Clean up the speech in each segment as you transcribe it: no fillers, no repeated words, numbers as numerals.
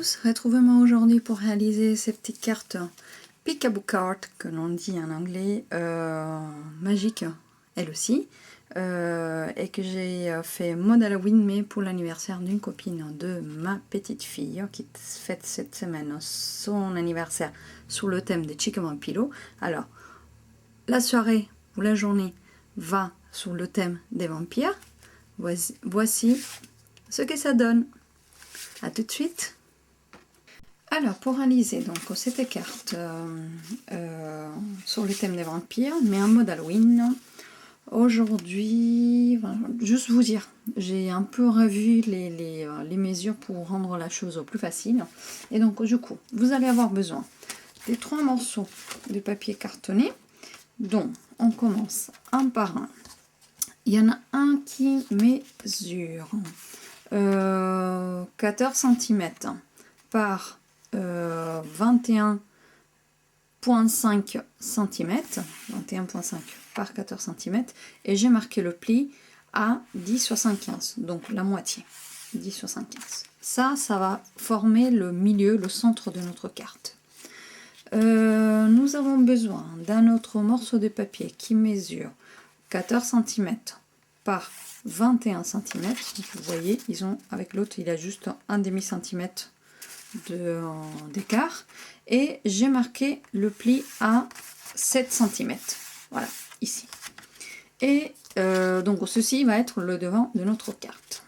tous, retrouvez-moi aujourd'hui pour réaliser ces petites cartes Peekaboo Cards, que l'on dit en anglais, magiques, elles aussi, et que j'ai fait mode Halloween, mais pour l'anniversaire d'une copine de ma petite fille, qui fête cette semaine son anniversaire sous le thème des Chicken Vampiro. Alors, la soirée ou la journée va sous le thème des vampires. Voici ce que ça donne. A tout de suite. Alors, pour réaliser donc cette carte sur le thème des vampires, mais en mode Halloween, aujourd'hui, juste vous dire, j'ai un peu revu les mesures pour rendre la chose plus facile. Et donc, du coup, vous allez avoir besoin des 3 morceaux de papier cartonné, dont on commence un par un. Il y en a un qui mesure 14 cm par 21,5 cm, 21,5 par 14 cm, et j'ai marqué le pli à 10,75, donc la moitié, 10,75. Ça va former le milieu, le centre de notre carte. Nous avons besoin d'un autre morceau de papier qui mesure 14 cm par 21 cm. Vous voyez, ils ont, avec l'autre, il a juste un demi-centimètre d'écart. Et j'ai marqué le pli à 7 cm. Voilà, ici. Et donc, ceci va être le devant de notre carte.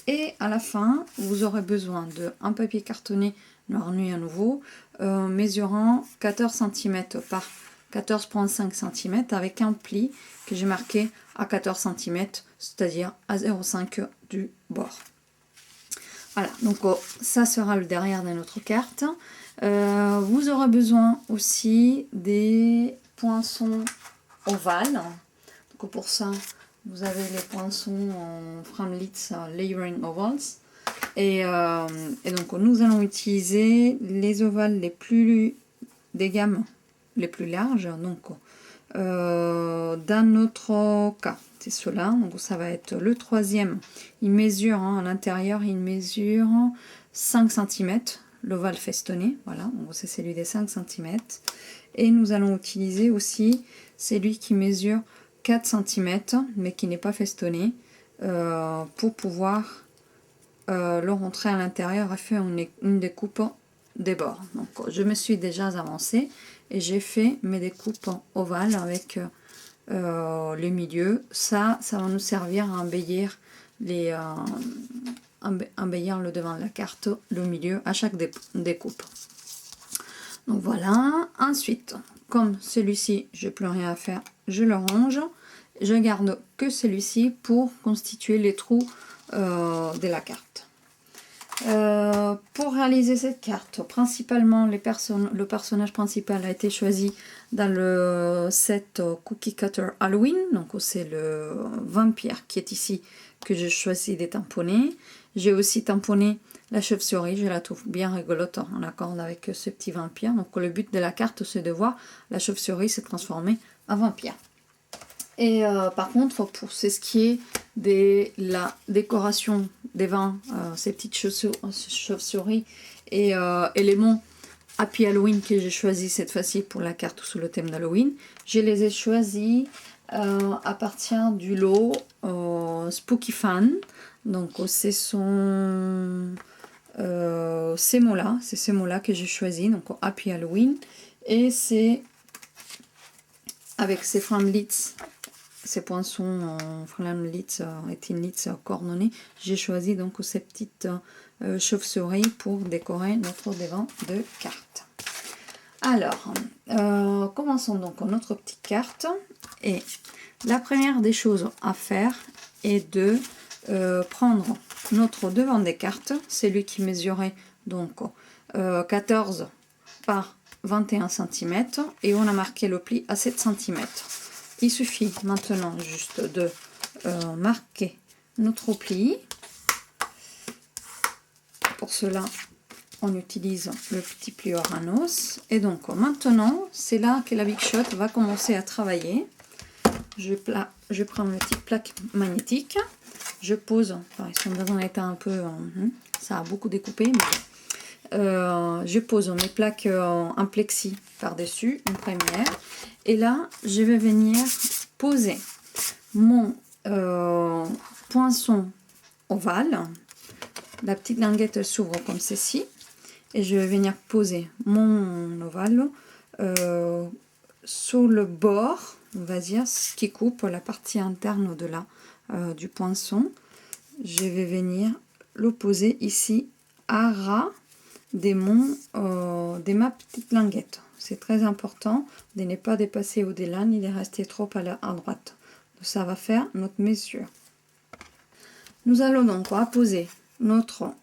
Et à la fin, vous aurez besoin d'un papier cartonné noir nuit à nouveau, mesurant 14 cm par 14,5 cm avec un pli que j'ai marqué à 14 cm, c'est-à-dire à 0,5 du bord. Voilà, donc ça sera le derrière de notre carte. Vous aurez besoin aussi des poinçons ovales. Donc pour ça, vous avez les poinçons en Framlitz Layering Ovals. Et donc nous allons utiliser les ovales des gammes les plus larges. Donc dans notre cas, c'est cela. Donc ça va être le 3e. Il mesure à l'intérieur, il mesure 5 cm. L'ovale festonné, voilà. Donc c'est celui des 5 cm. Et nous allons utiliser aussi celui qui mesure 4 cm, mais qui n'est pas festonné, pour pouvoir le rentrer à l'intérieur et faire une découpe des bords. Donc je me suis déjà avancée et j'ai fait mes découpes ovales avec le milieu. Ça va nous servir à embellir embellir le devant de la carte, le milieu à chaque découpe. Donc voilà. Ensuite, comme celui-ci, je n'ai plus rien à faire, je le range. Je garde que celui-ci pour constituer les trous de la carte. Pour réaliser cette carte, principalement le personnage principal a été choisi dans le set Cookie Cutter Halloween. Donc c'est le vampire qui est ici que j'ai choisi de tamponner. J'ai aussi tamponné la chauve-souris, je la trouve bien rigolote en accord avec ce petit vampire. Donc le but de la carte, c'est de voir la chauve-souris se transformer en vampire. Et par contre, pour ce qui est de la décoration des vins, ces petites chauves-souris et éléments Happy Halloween que j'ai choisi cette fois-ci pour la carte sous le thème d'Halloween, je les ai choisis à partir du lot Spooky Fan. Donc ce sont ces mots-là, c'est ces mots-là que j'ai choisi, donc Happy Halloween, et c'est avec ces Framlitz, ces poinçons en Framlitz et Tinlitz coordonnées, j'ai choisi donc ces petites chauves-souris pour décorer notre devant de carte. Alors, commençons donc notre petite carte. Et la première des choses à faire est de prendre notre devant des cartes, celui qui mesurait donc 14 par 21 cm, et on a marqué le pli à 7 cm. Il suffit maintenant juste de marquer notre pli. Pour cela, on utilise le petit pli Oranos. Et donc maintenant, c'est là que la Big Shot va commencer à travailler. Je prends ma petite plaque magnétique. Je pose, enfin, ils sont dans un état un peu... ça a beaucoup découpé, mais je pose mes plaques en plexi par-dessus, une première. Et là, je vais venir poser mon poinçon ovale. La petite languette s'ouvre comme ceci. Et je vais venir poser mon ovale sur le bord, on va dire, ce qui coupe la partie interne au-delà du poinçon. Je vais venir le poser ici à ras de ma petite languette. C'est très important de ne pas dépasser au-delà ni de rester trop à droite. Ça va faire notre mesure. Nous allons donc apposer notre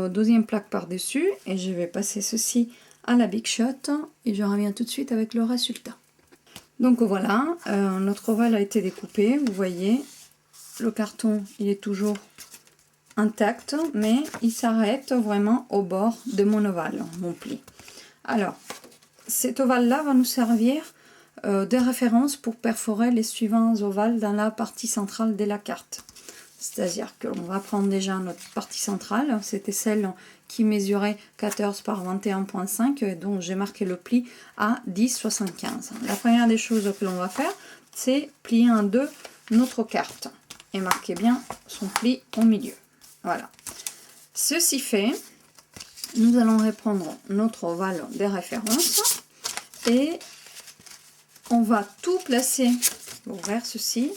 deuxième plaque par-dessus et je vais passer ceci à la Big Shot et je reviens tout de suite avec le résultat. Donc voilà, notre ovale a été découpé. Vous voyez, le carton il est toujours intact, mais il s'arrête vraiment au bord de mon ovale, mon pli. Alors, cet ovale-là va nous servir de référence pour perforer les suivants ovales dans la partie centrale de la carte. C'est-à-dire qu'on va prendre déjà notre partie centrale, c'était celle qui mesurait 14 par 21,5, dont j'ai marqué le pli à 10,75. La première des choses que l'on va faire, c'est plier en deux notre carte et marquer bien son pli au milieu. Voilà. Ceci fait, nous allons reprendre notre ovale de référence et on va tout placer vers ceci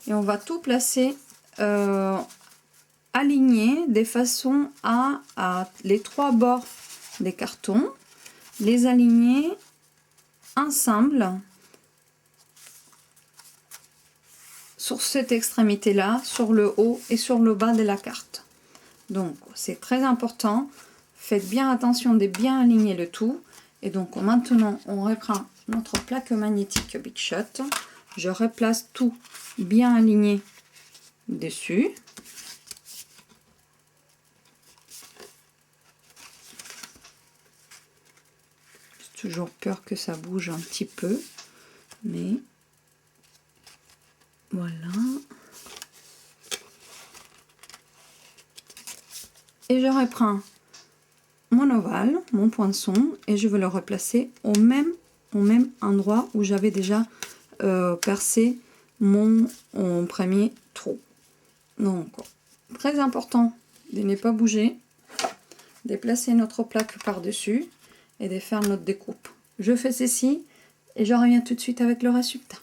et on va tout placer aligné de façon à les trois bords des cartons, les aligner ensemble sur cette extrémité là, sur le haut et sur le bas de la carte. Donc c'est très important, faites bien attention de bien aligner le tout. Et donc maintenant on reprend notre plaque magnétique Big Shot, je replace tout bien aligné dessus. J'ai toujours peur que ça bouge un petit peu, mais voilà. Et je reprends mon ovale, mon poinçon, et je vais le replacer au même endroit où j'avais déjà percé mon premier trou. Donc, très important de ne pas bouger, de placer notre plaque par-dessus et de faire notre découpe. Je fais ceci et je reviens tout de suite avec le résultat.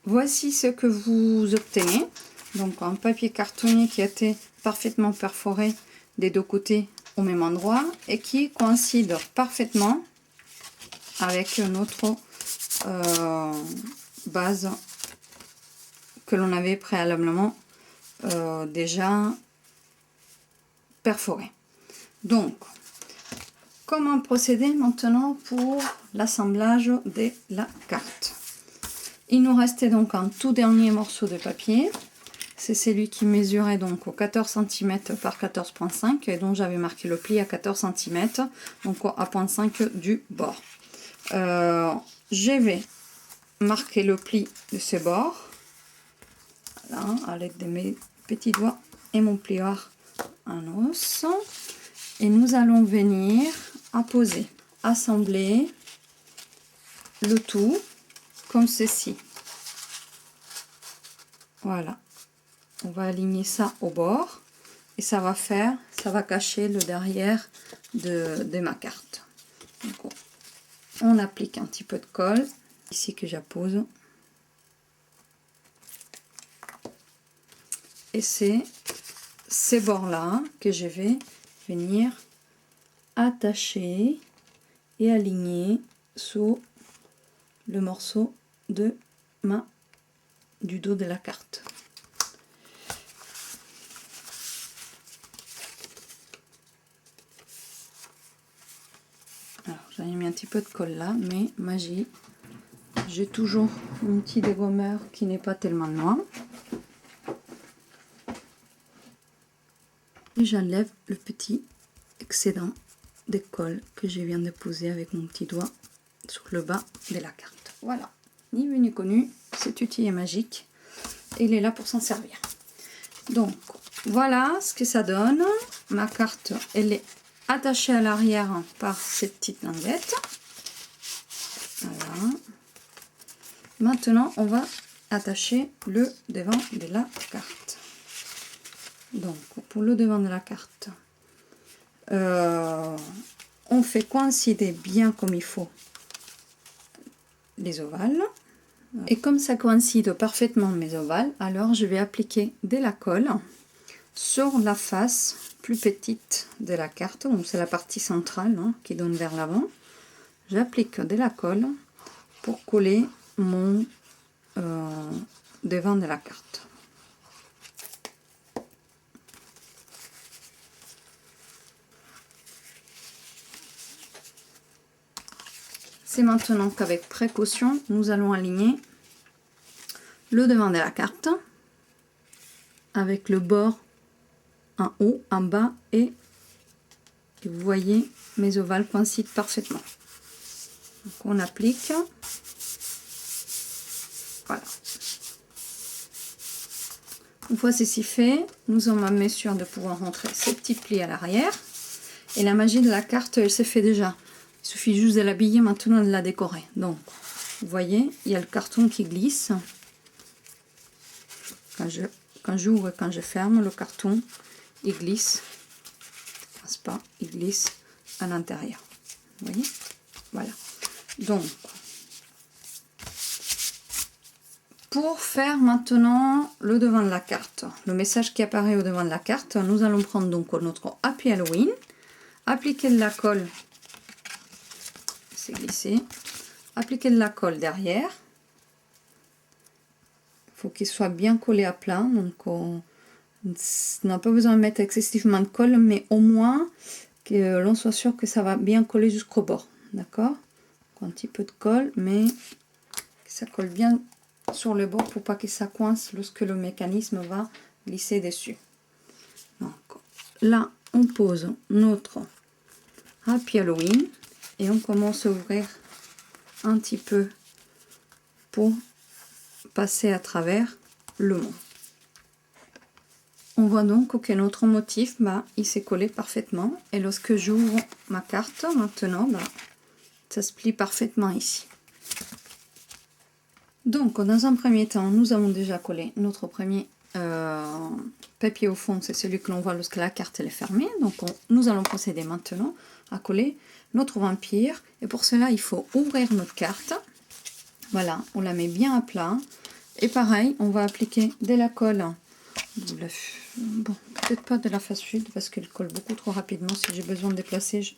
Voici ce que vous obtenez. Donc, un papier cartonné qui a été parfaitement perforé des deux côtés au même endroit et qui coïncide parfaitement avec notre base que l'on avait préalablement déjà perforée. Donc, comment procéder maintenant pour l'assemblage de la carte? Il nous restait donc un tout dernier morceau de papier. C'est celui qui mesurait donc au 14 cm par 14,5 et dont j'avais marqué le pli à 14 cm, donc à 0,5 du bord. Je vais marquer le pli de ce bord, voilà, à l'aide de mes petits doigts et mon plieur en os. Et nous allons venir apposer, assembler le tout comme ceci. Voilà. On va aligner ça au bord et ça va cacher le derrière de ma carte. Donc, on applique un petit peu de colle ici que j'appose et c'est ces bords là que je vais venir attacher et aligner sur le morceau du dos de la carte. Alors j'en ai mis un petit peu de colle là, mais magie, j'ai toujours mon petit dégommeur qui n'est pas tellement noir. Et j'enlève le petit excédent de colle que je viens de poser avec mon petit doigt sur le bas de la carte. Voilà, ni vu ni connu, cet outil est magique et il est là pour s'en servir. Donc voilà ce que ça donne. Ma carte elle est attaché à l'arrière par ces petites languettes. Voilà. Maintenant, on va attacher le devant de la carte. Donc, pour le devant de la carte, on fait coïncider bien comme il faut les ovales. Et comme ça coïncide parfaitement mes ovales, alors je vais appliquer de la colle sur la face plus petite de la carte. Donc c'est la partie centrale qui donne vers l'avant. J'applique de la colle pour coller mon devant de la carte. C'est maintenant qu'avec précaution, nous allons aligner le devant de la carte avec le bord en haut, en bas et vous voyez mes ovales coïncident parfaitement. Donc on applique. Voilà. Une fois ceci fait, nous avons la mesure de pouvoir rentrer ces petits plis à l'arrière. Et la magie de la carte, elle s'est fait déjà. Il suffit juste de l'habiller, maintenant de la décorer. Donc, vous voyez, il y a le carton qui glisse. Quand j'ouvre et quand je ferme, le carton, il glisse. N'est-ce pas? Il glisse à l'intérieur. Vous voyez? Voilà. Donc, pour faire maintenant le devant de la carte, le message qui apparaît au devant de la carte, nous allons prendre donc notre Happy Halloween, appliquer de la colle. C'est glissé. Appliquer de la colle derrière. Il faut qu'il soit bien collé à plat. Donc on n'a pas besoin de mettre excessivement de colle, mais au moins que l'on soit sûr que ça va bien coller jusqu'au bord. D'accord? Un petit peu de colle, mais que ça colle bien sur le bord pour pas que ça coince lorsque le mécanisme va glisser dessus. Donc là, on pose notre Happy Halloween. Et on commence à ouvrir un petit peu pour passer à travers le mot. On voit donc que notre motif, il s'est collé parfaitement. Et lorsque j'ouvre ma carte, maintenant, ça se plie parfaitement ici. Donc, dans un premier temps, nous avons déjà collé notre premier papier au fond. C'est celui que l'on voit lorsque la carte elle est fermée. Donc, nous allons procéder maintenant à coller notre vampire, et pour cela il faut ouvrir notre carte. Voilà, on la met bien à plat et pareil on va appliquer de la colle, bon, peut-être pas de la face sud parce qu'elle colle beaucoup trop rapidement. Si j'ai besoin de déplacer,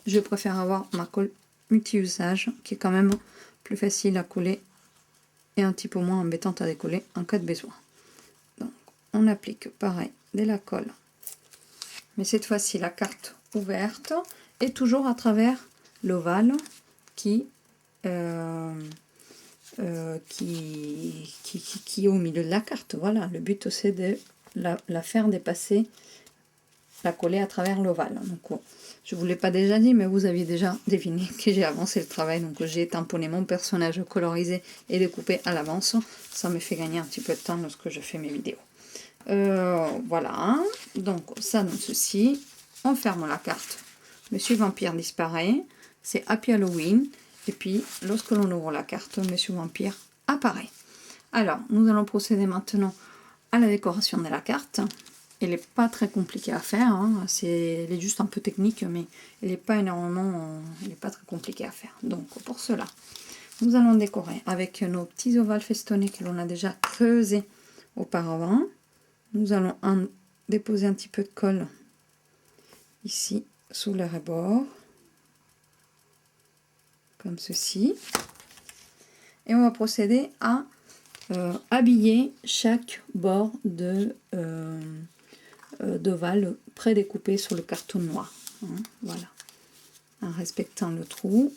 je préfère avoir ma colle multi-usage qui est quand même plus facile à coller et un petit peu moins embêtante à décoller en cas de besoin. Donc on applique pareil de la colle, mais cette fois-ci la carte ouverte et toujours à travers l'ovale qui est au milieu de la carte. Voilà, le but c'est de la faire dépasser, la coller à travers l'ovale. Donc je ne vous l'ai pas déjà dit, mais vous aviez déjà deviné que j'ai avancé le travail. Donc j'ai tamponné mon personnage colorisé et découpé à l'avance. Ça me fait gagner un petit peu de temps lorsque je fais mes vidéos. Voilà, donc ça donne ceci. On ferme la carte. Monsieur Vampire disparaît, c'est Happy Halloween, et puis lorsque l'on ouvre la carte, Monsieur Vampire apparaît. Alors, nous allons procéder maintenant à la décoration de la carte. Elle n'est pas très compliquée à faire, hein. Elle est juste un peu technique, mais elle n'est pas énormément, elle n'est pas très compliquée à faire. Donc pour cela, nous allons décorer avec nos petits ovales festonnés que l'on a déjà creusés auparavant. Nous allons déposer un petit peu de colle ici sous le rebord, comme ceci, et on va procéder à habiller chaque bord d'ovale prédécoupé sur le carton noir, hein, voilà, en respectant le trou.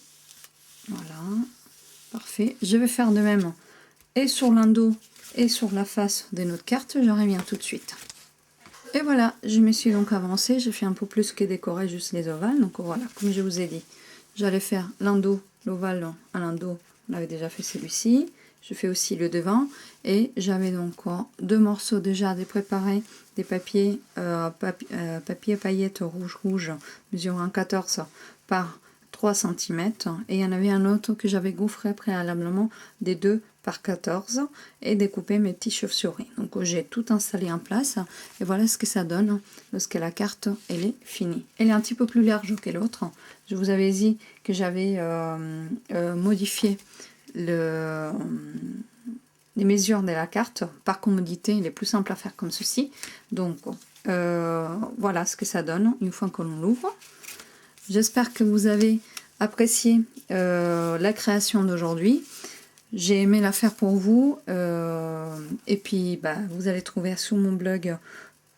Voilà, parfait. Je vais faire de même et sur l'endos et sur la face de notre carte. Je reviens tout de suite. Et voilà, je me suis donc avancée, j'ai fait un peu plus que décorer juste les ovales. Donc voilà, comme je vous ai dit, j'allais faire l'endos, l'ovale à l'endos, on avait déjà fait celui-ci. je fais aussi le devant. Et j'avais donc deux morceaux déjà préparés, des papiers, papier paillettes rouge mesurant 14 par 3 cm. Et il y en avait un autre que j'avais gaufré préalablement des 2 par 14 et découpé mes petits chauves-souris. Donc j'ai tout installé en place et voilà ce que ça donne lorsque la carte elle est finie. Elle est un petit peu plus large que l'autre. Je vous avais dit que j'avais modifié les mesures de la carte. Par commodité, il est plus simple à faire comme ceci. Donc voilà ce que ça donne une fois que l'on l'ouvre. J'espère que vous avez apprécié la création d'aujourd'hui. J'ai aimé la faire pour vous. Et puis vous allez trouver sur mon blog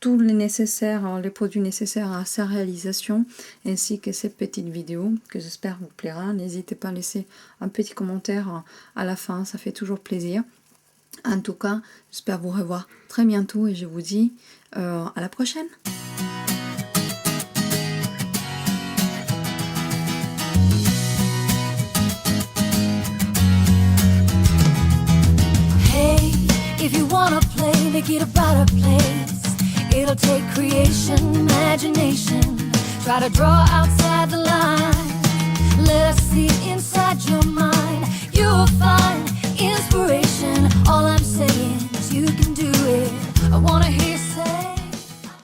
tous les produits nécessaires à sa réalisation, ainsi que cette petite vidéo que j'espère vous plaira. N'hésitez pas à laisser un petit commentaire à la fin, ça fait toujours plaisir. En tout cas, j'espère vous revoir très bientôt et je vous dis à la prochaine. Hey, if you wanna play, make it a better place. It'll take creation, imagination. Try to draw outside the line. Let us see inside your